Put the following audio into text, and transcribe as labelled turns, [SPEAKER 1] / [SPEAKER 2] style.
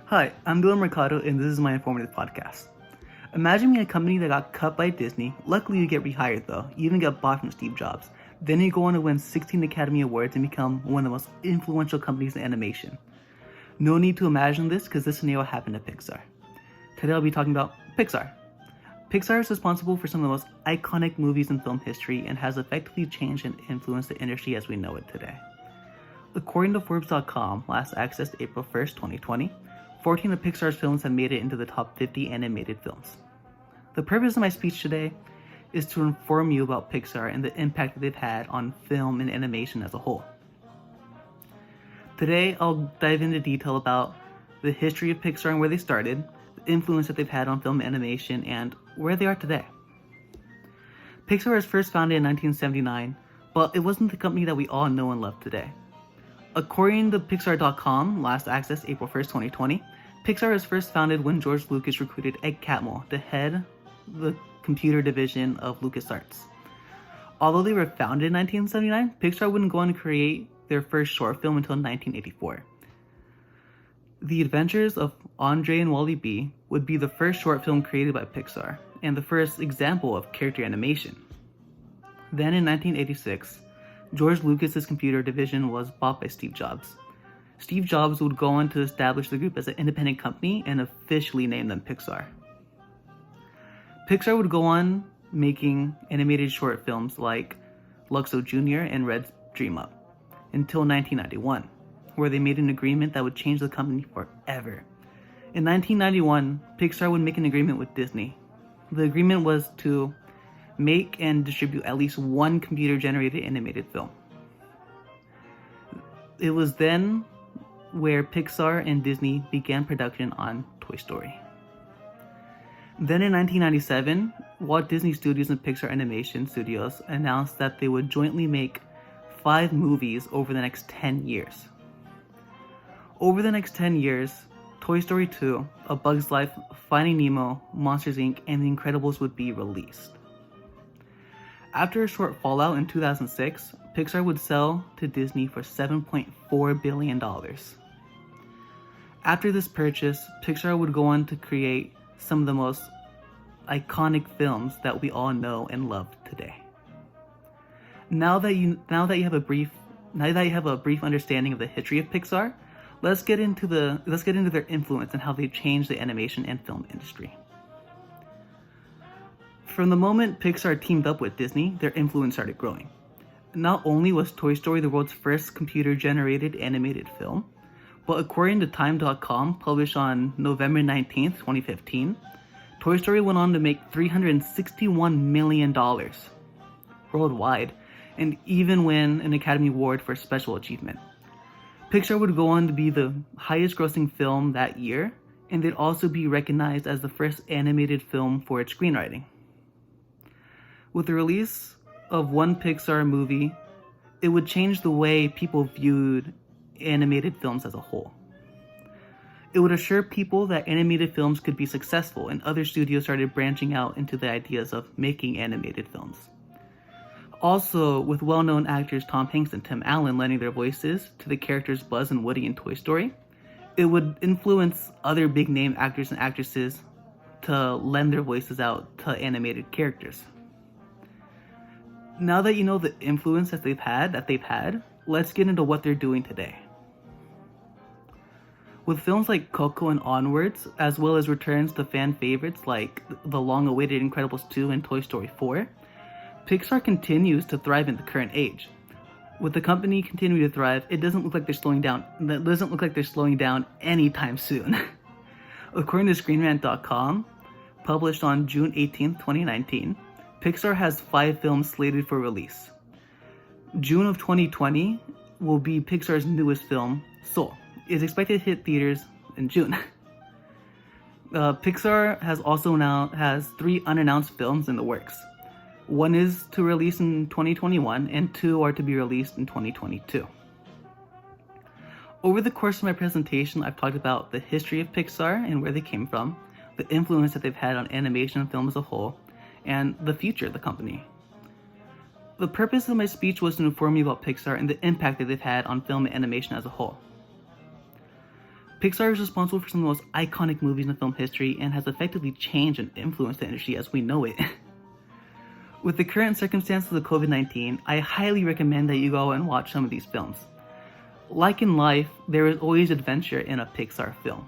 [SPEAKER 1] Hi, I'm Dylan Mercado, and this is my informative podcast. Imagine being a company that got cut by Disney. Luckily, you get rehired though. You even get bought from Steve Jobs. Then you go on to win 16 Academy Awards and become one of the most influential companies in animation. No need to imagine this because this scenario happened at Pixar. Today I'll be talking about Pixar. Pixar is responsible for some of the most iconic movies in film history and has effectively changed and influenced the industry as we know it today. According to Forbes.com, last accessed April 1st, 2020, 14 of Pixar's films have made it into the top 50 animated films. The purpose of my speech today is to inform you about Pixar and the impact that they've had on film and animation as a whole. Today, I'll dive into detail about the history of Pixar and where they started, the influence that they've had on film animation, and where they are today. Pixar was first founded in 1979, but it wasn't the company that we all know and love today. According to Pixar.com, last access April 1st, 2020, Pixar was first founded when George Lucas recruited Ed Catmull to head the computer division of LucasArts. Although they were founded in 1979, Pixar wouldn't go on to create their first short film until 1984. The Adventures of Andre and Wally B would be the first short film created by Pixar, and the first example of character animation. Then in 1986, George Lucas's computer division was bought by Steve Jobs. Steve Jobs would go on to establish the group as an independent company and officially name them Pixar. Pixar would go on making animated short films like Luxo Jr. and Red's Dream Up until 1991, where they made an agreement that would change the company forever. In 1991, Pixar would make an agreement with Disney. The agreement was to make and distribute at least one computer-generated animated film. It was then where Pixar and Disney began production on Toy Story. Then in 1997, Walt Disney Studios and Pixar Animation Studios announced that they would jointly make 5 movies over the next 10 years. Over the next 10 years, Toy Story 2, A Bug's Life, Finding Nemo, Monsters Inc., and The Incredibles would be released. After a short fallout in 2006, Pixar would sell to Disney for $7.4 billion. After this purchase, Pixar would go on to create some of the most iconic films that we all know and love today. Now that you have a brief understanding of the history of Pixar, let's get into their influence and how they've changed the animation and film industry. From the moment Pixar teamed up with Disney, their influence started growing. Not only was Toy Story the world's first computer-generated animated film, but according to Time.com, published on November 19th, 2015, Toy Story went on to make $361 million worldwide, and even win an Academy Award for Special Achievement. Pixar would go on to be the highest-grossing film that year, and they'd also be recognized as the first animated film for its screenwriting. With the release of one Pixar movie, it would change the way people viewed animated films as a whole. It would assure people that animated films could be successful, and other studios started branching out into the ideas of making animated films. Also, with well-known actors Tom Hanks and Tim Allen lending their voices to the characters Buzz and Woody in Toy Story, it would influence other big-name actors and actresses to lend their voices out to animated characters. Now that you know the influence that they've had, let's get into what they're doing today. With films like Coco and Onwards, as well as returns to fan favorites like the long-awaited Incredibles 2 and Toy Story 4, Pixar continues to thrive in the current age. With the company continuing to thrive, it doesn't look like they're slowing down anytime soon. According to ScreenRant.com, published on June 18th, 2019, Pixar has 5 films slated for release. June of 2020 will be Pixar's newest film, Soul. It's expected to hit theaters in June. Pixar has 3 unannounced films in the works. One is to release in 2021, and 2 are to be released in 2022. Over the course of my presentation, I've talked about the history of Pixar and where they came from, the influence that they've had on animation and film as a whole, and the future of the company. The purpose of my speech was to inform you about Pixar and the impact that they've had on film and animation as a whole. Pixar is responsible for some of the most iconic movies in film history and has effectively changed and influenced the industry as we know it. With the current circumstances of COVID-19, I highly recommend that you go and watch some of these films. Like in life, there is always adventure in a Pixar film.